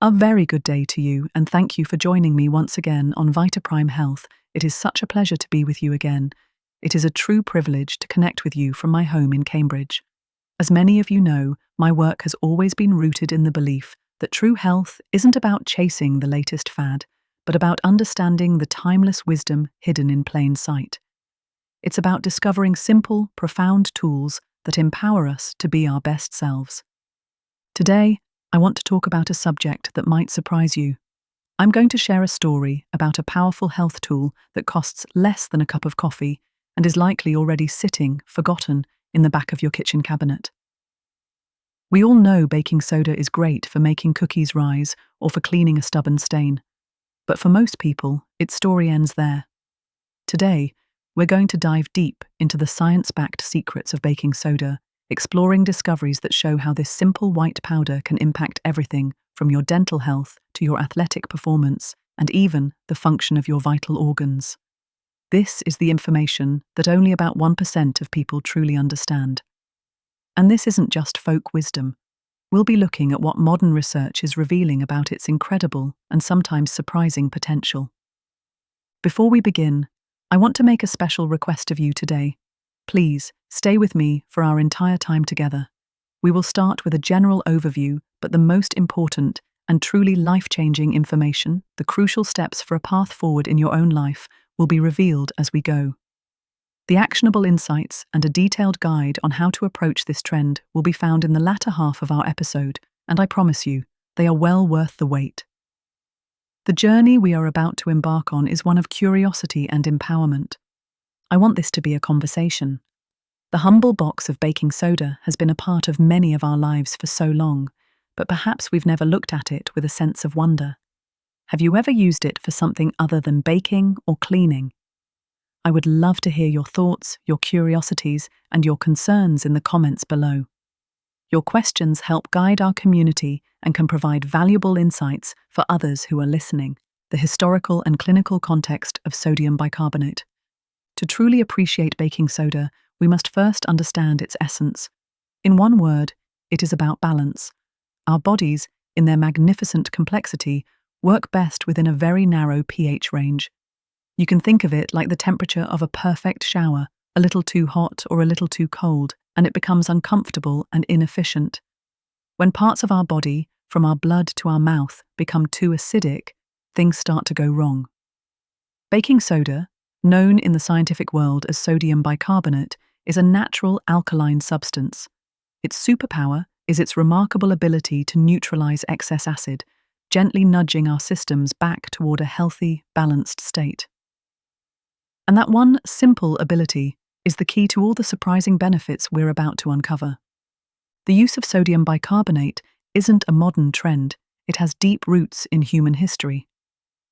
A very good day to you, and thank you for joining me once again on VitaPrime Health. It is such a pleasure to be with you again. It is a true privilege to connect with you from my home in Cambridge. As many of you know, my work has always been rooted in the belief that true health isn't about chasing the latest fad, but about understanding the timeless wisdom hidden in plain sight. It's about discovering simple, profound tools that empower us to be our best selves. Today, I want to talk about a subject that might surprise you. I'm going to share a story about a powerful health tool that costs less than a cup of coffee and is likely already sitting, forgotten, in the back of your kitchen cabinet. We all know baking soda is great for making cookies rise or for cleaning a stubborn stain. But for most people, its story ends there. Today, we're going to dive deep into the science-backed secrets of baking soda, exploring discoveries that show how this simple white powder can impact everything from your dental health to your athletic performance and even the function of your vital organs. This is the information that only about 1% of people truly understand. And this isn't just folk wisdom. We'll be looking at what modern research is revealing about its incredible and sometimes surprising potential. Before we begin, I want to make a special request of you today. Please, stay with me for our entire time together. We will start with a general overview, but the most important and truly life-changing information, the crucial steps for a path forward in your own life, will be revealed as we go. The actionable insights and a detailed guide on how to approach this trend will be found in the latter half of our episode, and I promise you, they are well worth the wait. The journey we are about to embark on is one of curiosity and empowerment. I want this to be a conversation. The humble box of baking soda has been a part of many of our lives for so long, but perhaps we've never looked at it with a sense of wonder. Have you ever used it for something other than baking or cleaning? I would love to hear your thoughts, your curiosities, and your concerns in the comments below. Your questions help guide our community and can provide valuable insights for others who are listening. The historical and clinical context of sodium bicarbonate. To truly appreciate baking soda, we must first understand its essence. In one word, it is about balance. Our bodies, in their magnificent complexity, work best within a very narrow pH range. You can think of it like the temperature of a perfect shower, a little too hot or a little too cold, and it becomes uncomfortable and inefficient. When parts of our body, from our blood to our mouth, become too acidic, things start to go wrong. Baking soda, known in the scientific world as sodium bicarbonate, is a natural alkaline substance. Its superpower is its remarkable ability to neutralize excess acid, gently nudging our systems back toward a healthy, balanced state. And that one simple ability is the key to all the surprising benefits we're about to uncover. The use of sodium bicarbonate isn't a modern trend, it has deep roots in human history.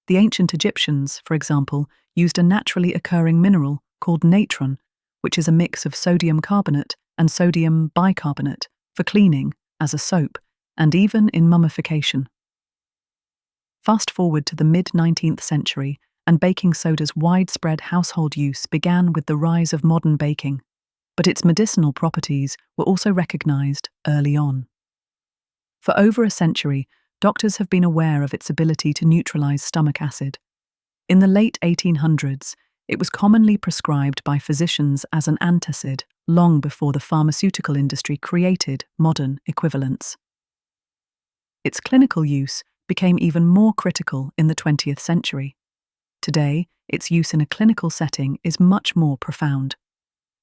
The ancient Egyptians, for example, used a naturally occurring mineral called natron, which is a mix of sodium carbonate and sodium bicarbonate, for cleaning, as a soap, and even in mummification. Fast forward to the mid-19th century, and baking soda's widespread household use began with the rise of modern baking, but its medicinal properties were also recognized early on. For over a century, doctors have been aware of its ability to neutralize stomach acid. In the late 1800s, it was commonly prescribed by physicians as an antacid, long before the pharmaceutical industry created modern equivalents. Its clinical use became even more critical in the 20th century. Today, its use in a clinical setting is much more profound.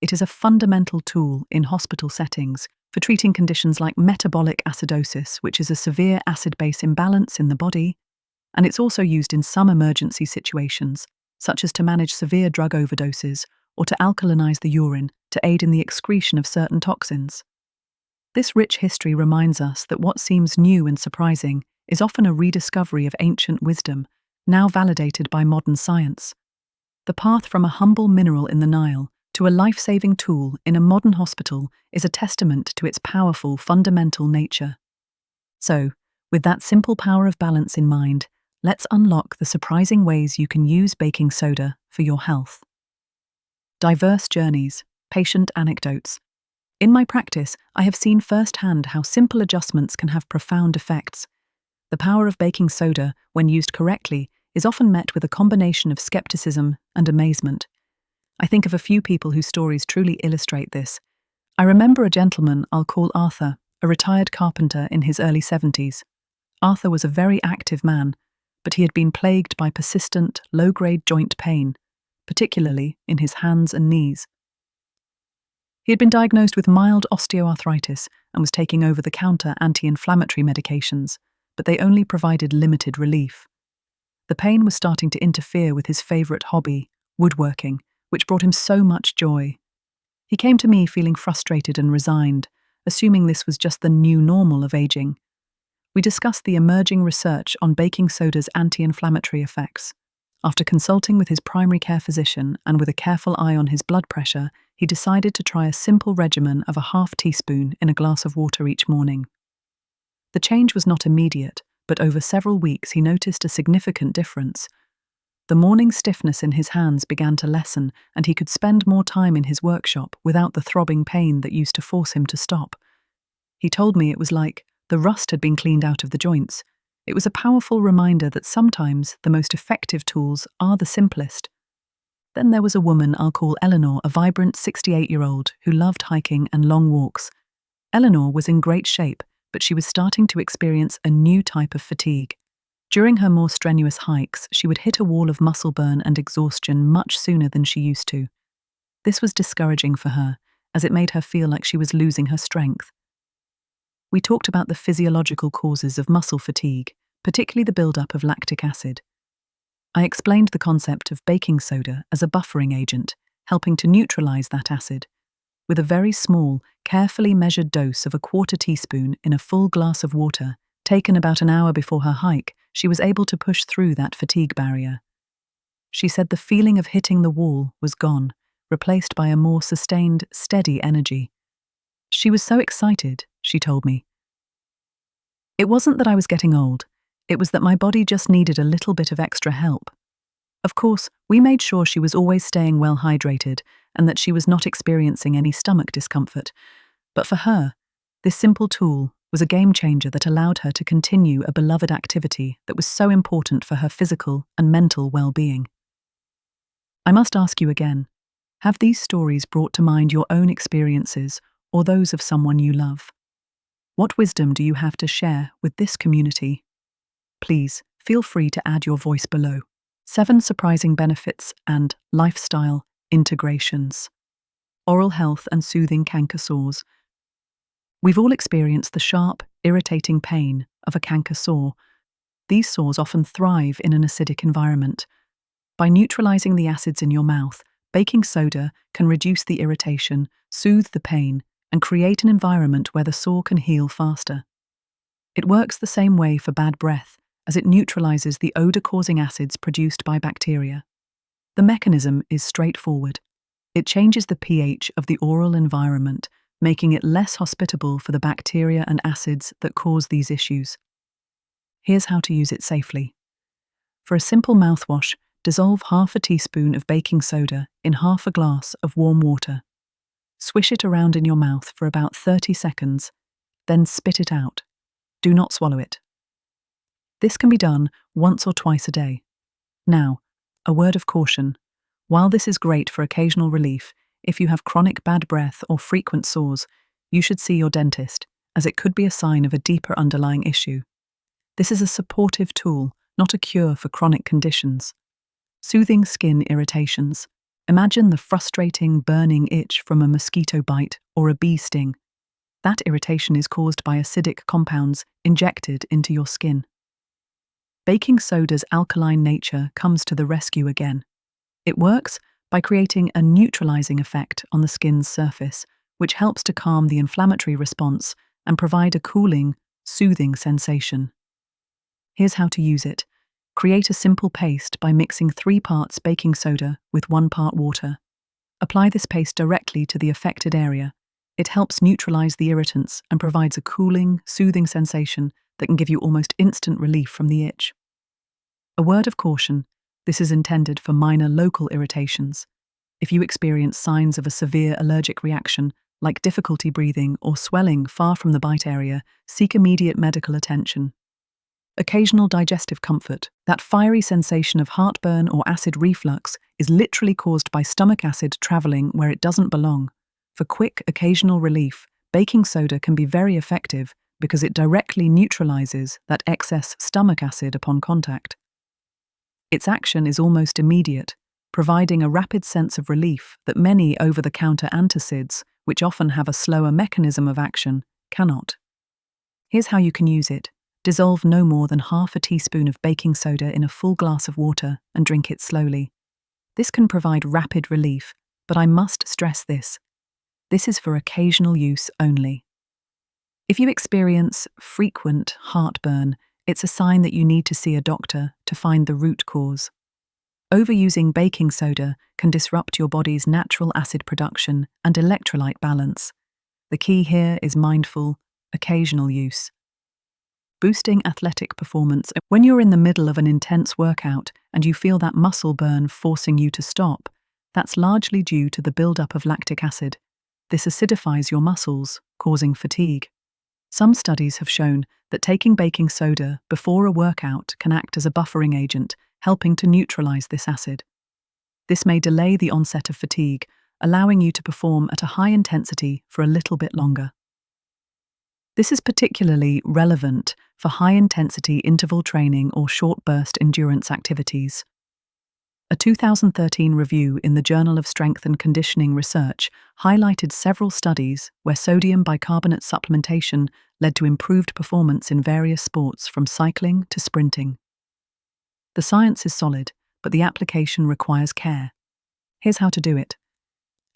It is a fundamental tool in hospital settings for treating conditions like metabolic acidosis, which is a severe acid-base imbalance in the body, and it's also used in some emergency situations, such as to manage severe drug overdoses or to alkalinize the urine to aid in the excretion of certain toxins. This rich history reminds us that what seems new and surprising is often a rediscovery of ancient wisdom, now validated by modern science. The path from a humble mineral in the Nile to a life-saving tool in a modern hospital is a testament to its powerful, fundamental nature. So, with that simple power of balance in mind, let's unlock the surprising ways you can use baking soda for your health. Diverse journeys, patient anecdotes. In my practice, I have seen firsthand how simple adjustments can have profound effects. The power of baking soda, when used correctly, is often met with a combination of skepticism and amazement. I think of a few people whose stories truly illustrate this. I remember a gentleman I'll call Arthur, a retired carpenter in his early 70s. Arthur was a very active man, but he had been plagued by persistent, low-grade joint pain, particularly in his hands and knees. He had been diagnosed with mild osteoarthritis and was taking over-the-counter anti-inflammatory medications, but they only provided limited relief. The pain was starting to interfere with his favourite hobby, woodworking, which brought him so much joy. He came to me feeling frustrated and resigned, assuming this was just the new normal of aging. We discussed the emerging research on baking soda's anti-inflammatory effects. After consulting with his primary care physician and with a careful eye on his blood pressure, he decided to try a simple regimen of a half teaspoon in a glass of water each morning. The change was not immediate, but over several weeks he noticed a significant difference. The morning stiffness in his hands began to lessen, and he could spend more time in his workshop without the throbbing pain that used to force him to stop. He told me it was like the rust had been cleaned out of the joints. It was a powerful reminder that sometimes the most effective tools are the simplest. Then there was a woman I'll call Eleanor, a vibrant 68-year-old who loved hiking and long walks. Eleanor was in great shape, but she was starting to experience a new type of fatigue. During her more strenuous hikes, she would hit a wall of muscle burn and exhaustion much sooner than she used to. This was discouraging for her, as it made her feel like she was losing her strength. We talked about the physiological causes of muscle fatigue, particularly the buildup of lactic acid. I explained the concept of baking soda as a buffering agent, helping to neutralize that acid. With a very small, carefully measured dose of a quarter teaspoon in a full glass of water, taken about an hour before her hike, she was able to push through that fatigue barrier. She said the feeling of hitting the wall was gone, replaced by a more sustained, steady energy. She was so excited, she told me. It wasn't that I was getting old, it was that my body just needed a little bit of extra help. Of course, we made sure she was always staying well hydrated and that she was not experiencing any stomach discomfort. But for her, this simple tool was a game changer that allowed her to continue a beloved activity that was so important for her physical and mental well-being. I must ask you again, have these stories brought to mind your own experiences or those of someone you love? What wisdom do you have to share with this community? Please feel free to add your voice below. 7 surprising benefits and lifestyle integrations. Oral health and soothing canker sores. We've all experienced the sharp, irritating pain of a canker sore. These sores often thrive in an acidic environment. By neutralizing the acids in your mouth, baking soda can reduce the irritation, soothe the pain, and create an environment where the sore can heal faster. It works the same way for bad breath, as it neutralizes the odor-causing acids produced by bacteria. The mechanism is straightforward. It changes the pH of the oral environment, making it less hospitable for the bacteria and acids that cause these issues. Here's how to use it safely. For a simple mouthwash, dissolve half a teaspoon of baking soda in half a glass of warm water. Swish it around in your mouth for about 30 seconds, then spit it out. Do not swallow it. This can be done once or twice a day. Now, a word of caution. While this is great for occasional relief, if you have chronic bad breath or frequent sores, you should see your dentist, as it could be a sign of a deeper underlying issue. This is a supportive tool, not a cure for chronic conditions. Soothing skin irritations. Imagine the frustrating, burning itch from a mosquito bite or a bee sting. That irritation is caused by acidic compounds injected into your skin. Baking soda's alkaline nature comes to the rescue again. It works by creating a neutralizing effect on the skin's surface, which helps to calm the inflammatory response and provide a cooling, soothing sensation. Here's how to use it. Create a simple paste by mixing 3 parts baking soda with 1 part water. Apply this paste directly to the affected area. It helps neutralize the irritants and provides a cooling, soothing sensation that can give you almost instant relief from the itch. A word of caution, this is intended for minor local irritations. If you experience signs of a severe allergic reaction, like difficulty breathing or swelling far from the bite area, seek immediate medical attention. Occasional digestive comfort, that fiery sensation of heartburn or acid reflux, is literally caused by stomach acid traveling where it doesn't belong. For quick, occasional relief, baking soda can be very effective because it directly neutralizes that excess stomach acid upon contact. Its action is almost immediate, providing a rapid sense of relief that many over-the-counter antacids, which often have a slower mechanism of action, cannot. Here's how you can use it. Dissolve no more than half a teaspoon of baking soda in a full glass of water and drink it slowly. This can provide rapid relief, but I must stress this. This is for occasional use only. If you experience frequent heartburn, it's a sign that you need to see a doctor to find the root cause. Overusing baking soda can disrupt your body's natural acid production and electrolyte balance. The key here is mindful, occasional use. Boosting athletic performance. When you're in the middle of an intense workout and you feel that muscle burn forcing you to stop, that's largely due to the buildup of lactic acid. This acidifies your muscles, causing fatigue. Some studies have shown that taking baking soda before a workout can act as a buffering agent, helping to neutralize this acid. This may delay the onset of fatigue, allowing you to perform at a high intensity for a little bit longer. This is particularly relevant for high-intensity interval training or short-burst endurance activities. A 2013 review in the Journal of Strength and Conditioning Research highlighted several studies where sodium bicarbonate supplementation led to improved performance in various sports from cycling to sprinting. The science is solid, but the application requires care. Here's how to do it.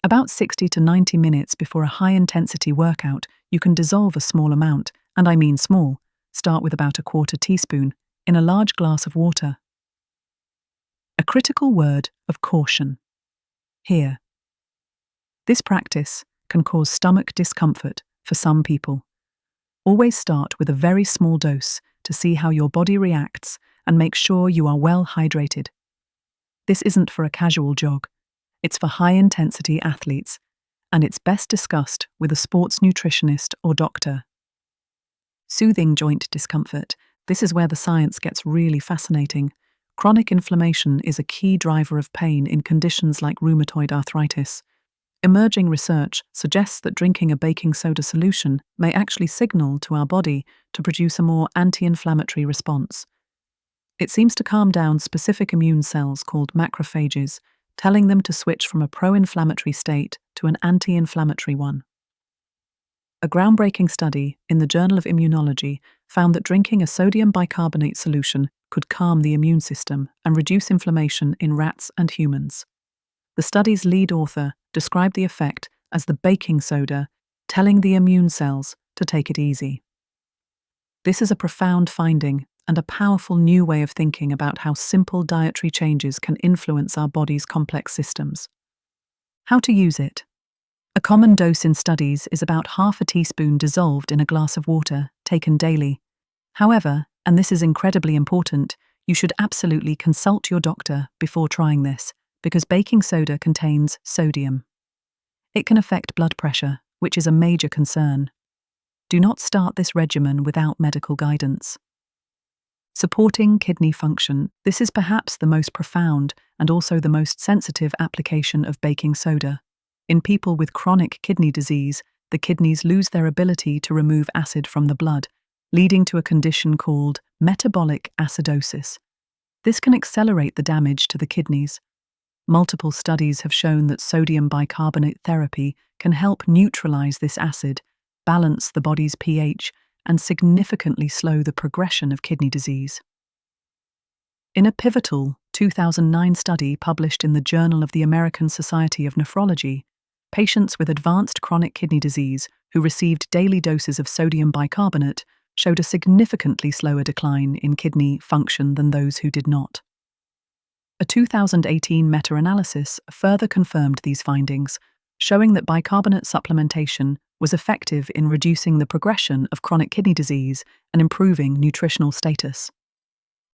About 60 to 90 minutes before a high-intensity workout, you can dissolve a small amount, and I mean small. Start with about a quarter teaspoon, in a large glass of water. A critical word of caution. Here. This practice can cause stomach discomfort for some people. Always start with a very small dose to see how your body reacts and make sure you are well hydrated. This isn't for a casual jog. It's for high-intensity athletes, and it's best discussed with a sports nutritionist or doctor. Soothing joint discomfort. This is where the science gets really fascinating. Chronic inflammation is a key driver of pain in conditions like rheumatoid arthritis. Emerging research suggests that drinking a baking soda solution may actually signal to our body to produce a more anti-inflammatory response. It seems to calm down specific immune cells called macrophages, telling them to switch from a pro-inflammatory state to an anti-inflammatory one. A groundbreaking study in the Journal of Immunology found that drinking a sodium bicarbonate solution could calm the immune system and reduce inflammation in rats and humans. The study's lead author described the effect as the baking soda telling the immune cells to take it easy. This is a profound finding and a powerful new way of thinking about how simple dietary changes can influence our body's complex systems. How to use it. A common dose in studies is about half a teaspoon dissolved in a glass of water, taken daily. However, and this is incredibly important, you should absolutely consult your doctor before trying this, because baking soda contains sodium. It can affect blood pressure, which is a major concern. Do not start this regimen without medical guidance. Supporting kidney function. This is perhaps the most profound and also the most sensitive application of baking soda. In people with chronic kidney disease, the kidneys lose their ability to remove acid from the blood, leading to a condition called metabolic acidosis. This can accelerate the damage to the kidneys. Multiple studies have shown that sodium bicarbonate therapy can help neutralize this acid, balance the body's pH, and significantly slow the progression of kidney disease. In a pivotal 2009 study published in the Journal of the American Society of Nephrology, patients with advanced chronic kidney disease who received daily doses of sodium bicarbonate showed a significantly slower decline in kidney function than those who did not. A 2018 meta-analysis further confirmed these findings, showing that bicarbonate supplementation was effective in reducing the progression of chronic kidney disease and improving nutritional status.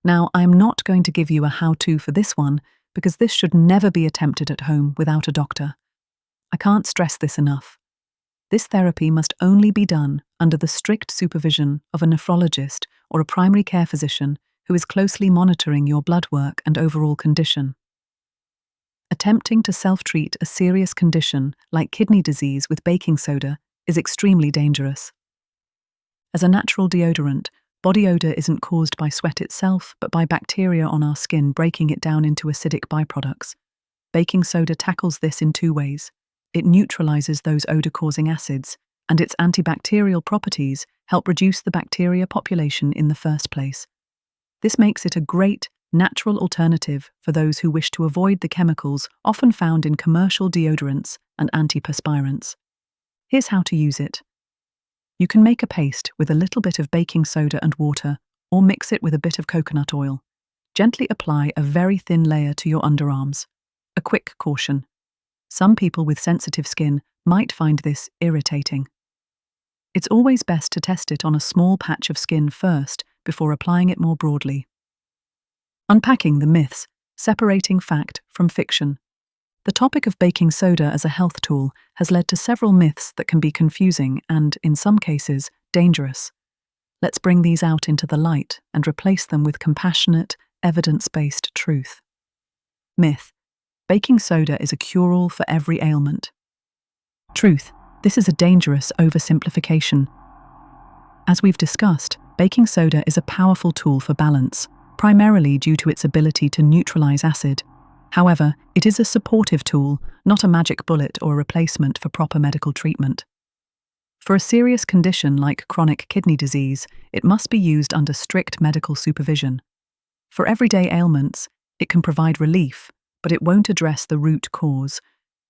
Now, I am not going to give you a how-to for this one, because this should never be attempted at home without a doctor. I can't stress this enough. This therapy must only be done under the strict supervision of a nephrologist or a primary care physician who is closely monitoring your blood work and overall condition. Attempting to self-treat a serious condition like kidney disease with baking soda is extremely dangerous. As a natural deodorant, body odor isn't caused by sweat itself, but by bacteria on our skin breaking it down into acidic byproducts. Baking soda tackles this in two ways. It neutralizes those odor-causing acids, and its antibacterial properties help reduce the bacteria population in the first place. This makes it a great, natural alternative for those who wish to avoid the chemicals often found in commercial deodorants and antiperspirants. Here's how to use it. You can make a paste with a little bit of baking soda and water, or mix it with a bit of coconut oil. Gently apply a very thin layer to your underarms. A quick caution: some people with sensitive skin might find this irritating. It's always best to test it on a small patch of skin first before applying it more broadly. Unpacking the myths, separating fact from fiction. The topic of baking soda as a health tool has led to several myths that can be confusing and, in some cases, dangerous. Let's bring these out into the light and replace them with compassionate, evidence-based truth. Myth: baking soda is a cure-all for every ailment. Truth: this is a dangerous oversimplification. As we've discussed, baking soda is a powerful tool for balance, primarily due to its ability to neutralize acid. However, it is a supportive tool, not a magic bullet or a replacement for proper medical treatment. For a serious condition like chronic kidney disease, it must be used under strict medical supervision. For everyday ailments, it can provide relief, but it won't address the root cause.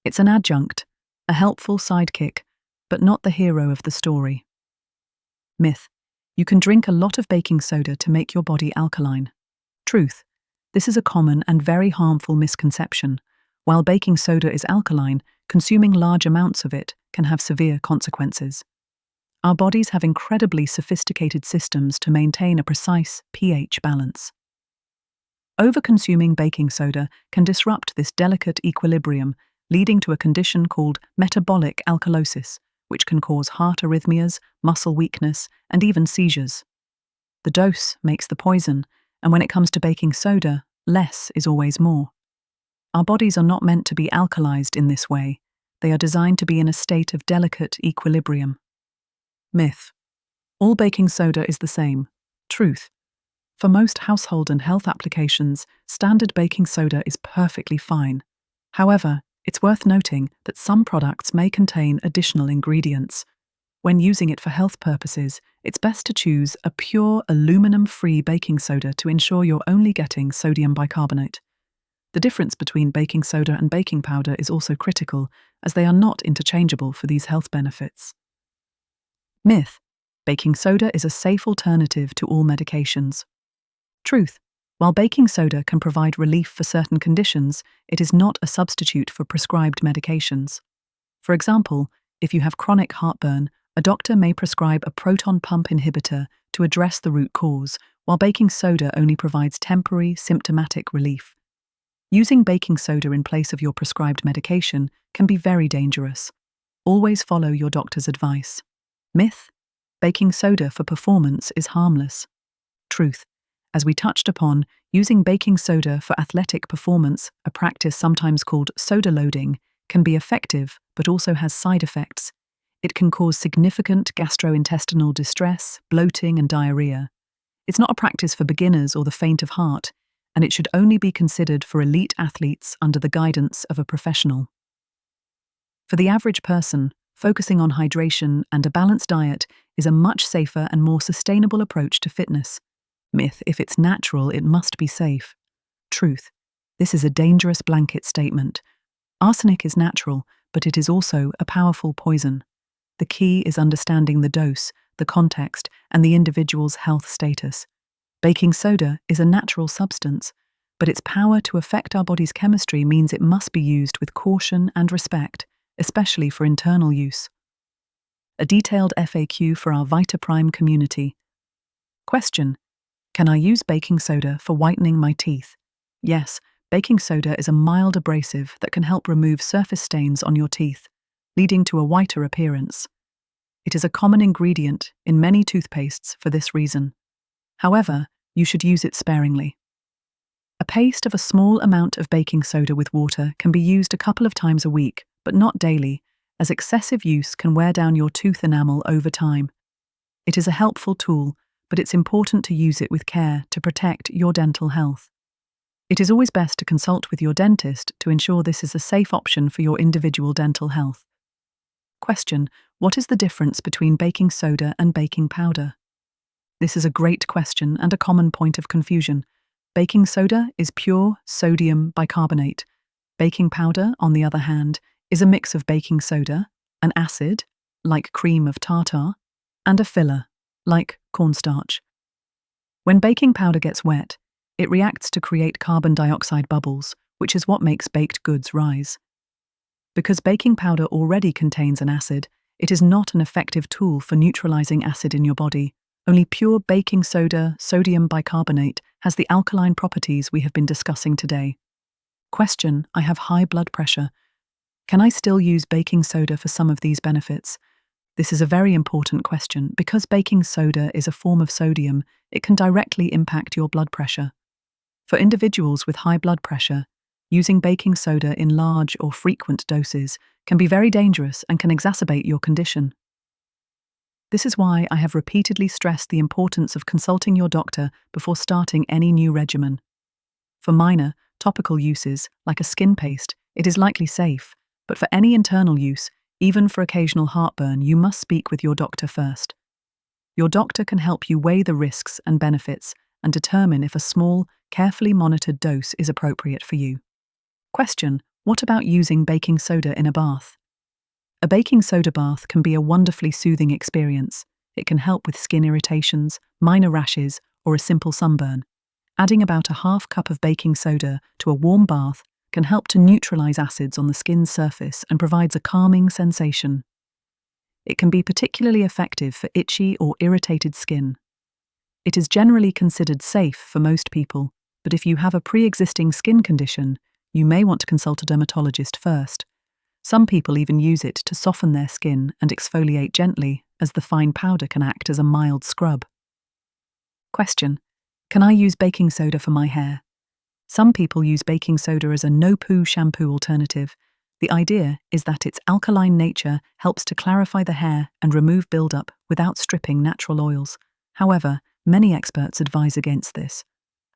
It's an adjunct, a helpful sidekick, but not the hero of the story. Myth: you can drink a lot of baking soda to make your body alkaline. Truth: this is a common and very harmful misconception. While baking soda is alkaline, consuming large amounts of it can have severe consequences. Our bodies have incredibly sophisticated systems to maintain a precise pH balance. Overconsuming baking soda can disrupt this delicate equilibrium, leading to a condition called metabolic alkalosis, which can cause heart arrhythmias, muscle weakness, and even seizures. The dose makes the poison, and when it comes to baking soda, less is always more. Our bodies are not meant to be alkalized in this way. They are designed to be in a state of delicate equilibrium. Myth: all baking soda is the same. Truth: for most household and health applications, standard baking soda is perfectly fine. However, it's worth noting that some products may contain additional ingredients. When using it for health purposes, it's best to choose a pure aluminum-free baking soda to ensure you're only getting sodium bicarbonate. The difference between baking soda and baking powder is also critical, as they are not interchangeable for these health benefits. Myth: baking soda is a safe alternative to all medications. Truth: while baking soda can provide relief for certain conditions, it is not a substitute for prescribed medications. For example, if you have chronic heartburn, a doctor may prescribe a proton pump inhibitor to address the root cause, while baking soda only provides temporary, symptomatic relief. Using baking soda in place of your prescribed medication can be very dangerous. Always follow your doctor's advice. Myth: baking soda for performance is harmless. Truth: as we touched upon, using baking soda for athletic performance, a practice sometimes called soda loading, can be effective but also has side effects. It can cause significant gastrointestinal distress, bloating, and diarrhea. It's not a practice for beginners or the faint of heart, and it should only be considered for elite athletes under the guidance of a professional. For the average person, focusing on hydration and a balanced diet is a much safer and more sustainable approach to fitness. Myth: if it's natural, it must be safe. Truth: this is a dangerous blanket statement. Arsenic is natural, but it is also a powerful poison. The key is understanding the dose, the context, and the individual's health status. Baking soda is a natural substance, but its power to affect our body's chemistry means it must be used with caution and respect, especially for internal use. A detailed FAQ for our VitaPrime community. Question: can I use baking soda for whitening my teeth? Yes, baking soda is a mild abrasive that can help remove surface stains on your teeth, leading to a whiter appearance. It is a common ingredient in many toothpastes for this reason. However, you should use it sparingly. A paste of a small amount of baking soda with water can be used a couple of times a week, but not daily, as excessive use can wear down your tooth enamel over time. It is a helpful tool, but it's important to use it with care to protect your dental health. It is always best to consult with your dentist to ensure this is a safe option for your individual dental health. Question: what is the difference between baking soda and baking powder? This is a great question and a common point of confusion. Baking soda is pure sodium bicarbonate. Baking powder, on the other hand, is a mix of baking soda, an acid, like cream of tartar, and a filler, like cornstarch. When baking powder gets wet, it reacts to create carbon dioxide bubbles, which is what makes baked goods rise. Because baking powder already contains an acid, it is not an effective tool for neutralizing acid in your body. Only pure baking soda, sodium bicarbonate, has the alkaline properties we have been discussing today. Question: I have high blood pressure. Can I still use baking soda for some of these benefits? This is a very important question because baking soda is a form of sodium. It can directly impact your blood pressure. For individuals with high blood pressure, using baking soda in large or frequent doses can be very dangerous and can exacerbate your condition. This is why I have repeatedly stressed the importance of consulting your doctor before starting any new regimen. For minor, topical uses, like a skin paste, it is likely safe, but for any internal use, even for occasional heartburn, you must speak with your doctor first. Your doctor can help you weigh the risks and benefits and determine if a small, carefully monitored dose is appropriate for you. Question: what about using baking soda in a bath? A baking soda bath can be a wonderfully soothing experience. It can help with skin irritations, minor rashes, or a simple sunburn. Adding about a half cup of baking soda to a warm bath can help to neutralize acids on the skin's surface and provides a calming sensation. It can be particularly effective for itchy or irritated skin. It is generally considered safe for most people, but if you have a pre-existing skin condition, you may want to consult a dermatologist first. Some people even use it to soften their skin and exfoliate gently, as the fine powder can act as a mild scrub. Question: can I use baking soda for my hair? Some people use baking soda as a no-poo shampoo alternative. The idea is that its alkaline nature helps to clarify the hair and remove buildup without stripping natural oils. However, many experts advise against this.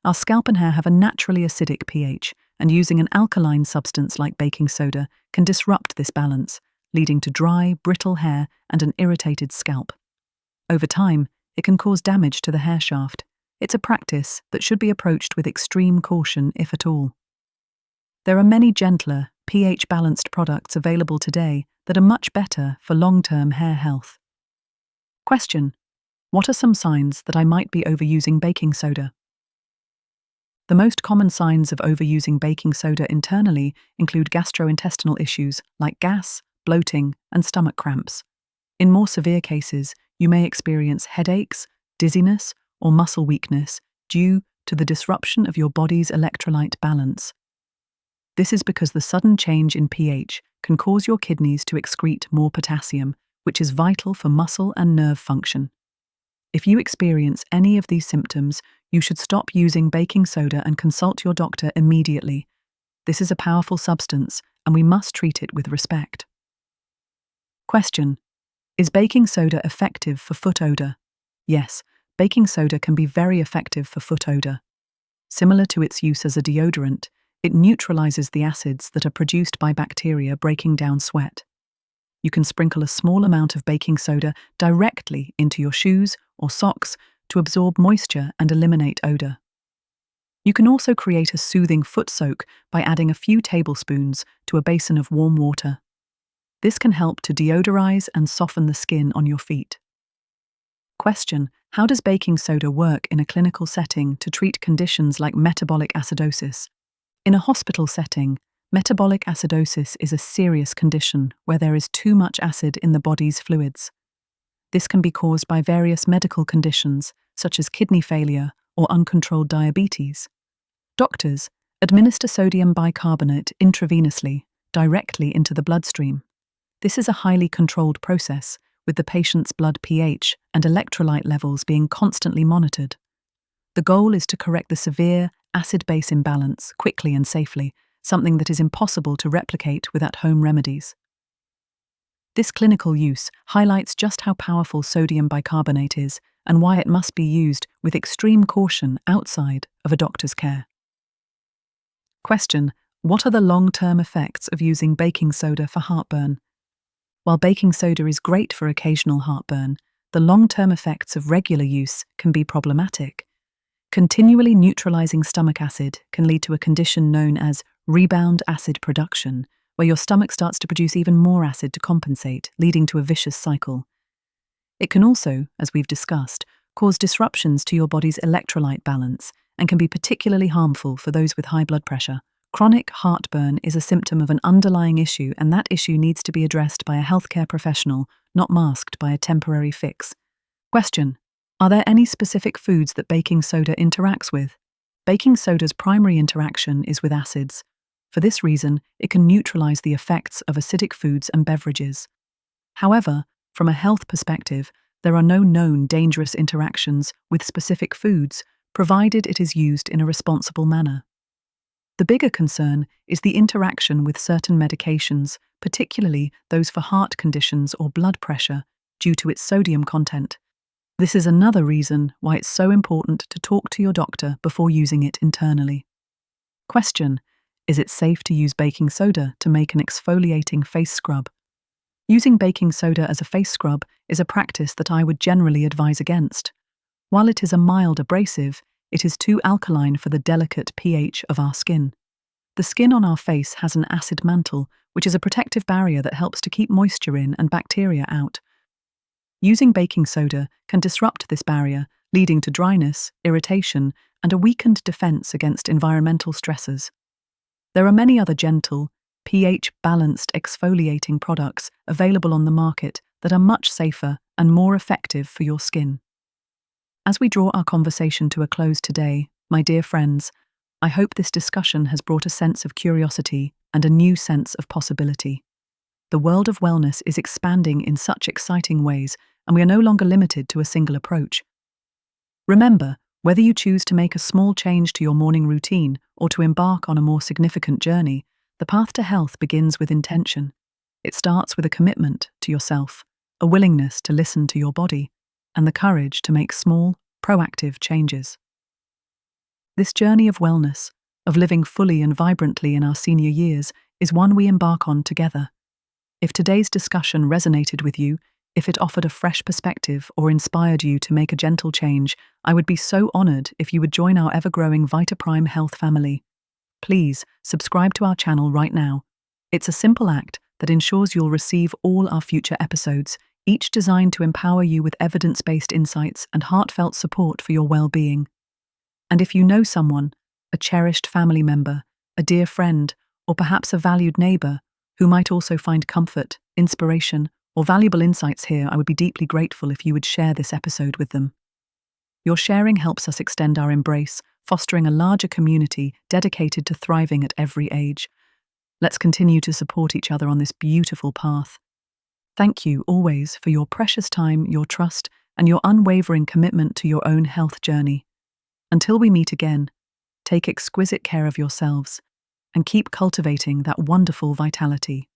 Our scalp and hair have a naturally acidic pH, and using an alkaline substance like baking soda can disrupt this balance, leading to dry, brittle hair and an irritated scalp. Over time, it can cause damage to the hair shaft. It's a practice that should be approached with extreme caution, if at all. There are many gentler, pH-balanced products available today that are much better for long-term hair health. Question: what are some signs that I might be overusing baking soda? The most common signs of overusing baking soda internally include gastrointestinal issues like gas, bloating, and stomach cramps. In more severe cases, you may experience headaches, dizziness, or muscle weakness due to the disruption of your body's electrolyte balance. This is because the sudden change in pH can cause your kidneys to excrete more potassium, which is vital for muscle and nerve function. If you experience any of these symptoms, you should stop using baking soda and consult your doctor immediately. This is a powerful substance, and we must treat it with respect. Question: is baking soda effective for foot odor? Yes, baking soda can be very effective for foot odor. Similar to its use as a deodorant, it neutralizes the acids that are produced by bacteria breaking down sweat. You can sprinkle a small amount of baking soda directly into your shoes or socks to absorb moisture and eliminate odor. You can also create a soothing foot soak by adding a few tablespoons to a basin of warm water. This can help to deodorize and soften the skin on your feet. Question: how does baking soda work in a clinical setting to treat conditions like metabolic acidosis? In a hospital setting, metabolic acidosis is a serious condition where there is too much acid in the body's fluids. This can be caused by various medical conditions, such as kidney failure or uncontrolled diabetes. Doctors administer sodium bicarbonate intravenously, directly into the bloodstream. This is a highly controlled process, with the patient's blood pH and electrolyte levels being constantly monitored. The goal is to correct the severe acid-base imbalance quickly and safely, something that is impossible to replicate with at-home remedies. This clinical use highlights just how powerful sodium bicarbonate is and why it must be used with extreme caution outside of a doctor's care. Question: what are the long-term effects of using baking soda for heartburn? While baking soda is great for occasional heartburn, the long-term effects of regular use can be problematic. Continually neutralizing stomach acid can lead to a condition known as rebound acid production, where your stomach starts to produce even more acid to compensate, leading to a vicious cycle. It can also, as we've discussed, cause disruptions to your body's electrolyte balance and can be particularly harmful for those with high blood pressure. Chronic heartburn is a symptom of an underlying issue, and that issue needs to be addressed by a healthcare professional, not masked by a temporary fix. Question: are there any specific foods that baking soda interacts with? Baking soda's primary interaction is with acids. For this reason, it can neutralize the effects of acidic foods and beverages. However, from a health perspective, there are no known dangerous interactions with specific foods, provided it is used in a responsible manner. The bigger concern is the interaction with certain medications, particularly those for heart conditions or blood pressure, due to its sodium content. This is another reason why it's so important to talk to your doctor before using it internally. Question: is it safe to use baking soda to make an exfoliating face scrub? Using baking soda as a face scrub is a practice that I would generally advise against. While it is a mild abrasive, it is too alkaline for the delicate pH of our skin. The skin on our face has an acid mantle, which is a protective barrier that helps to keep moisture in and bacteria out. Using baking soda can disrupt this barrier, leading to dryness, irritation, and a weakened defense against environmental stressors. There are many other gentle, pH-balanced exfoliating products available on the market that are much safer and more effective for your skin. As we draw our conversation to a close today, my dear friends, I hope this discussion has brought a sense of curiosity and a new sense of possibility. The world of wellness is expanding in such exciting ways, and we are no longer limited to a single approach. Remember, whether you choose to make a small change to your morning routine or to embark on a more significant journey, the path to health begins with intention. It starts with a commitment to yourself, a willingness to listen to your body, and the courage to make small, proactive changes. This journey of wellness, of living fully and vibrantly in our senior years, is one we embark on together. If today's discussion resonated with you, if it offered a fresh perspective or inspired you to make a gentle change, I would be so honored if you would join our ever-growing VitaPrime Health family. Please subscribe to our channel right now. It's a simple act that ensures you'll receive all our future episodes, each designed to empower you with evidence-based insights and heartfelt support for your well-being. And if you know someone, a cherished family member, a dear friend, or perhaps a valued neighbor, who might also find comfort, inspiration, or valuable insights here, I would be deeply grateful if you would share this episode with them. Your sharing helps us extend our embrace, fostering a larger community dedicated to thriving at every age. Let's continue to support each other on this beautiful path. Thank you always for your precious time, your trust, and your unwavering commitment to your own health journey. Until we meet again, take exquisite care of yourselves and keep cultivating that wonderful vitality.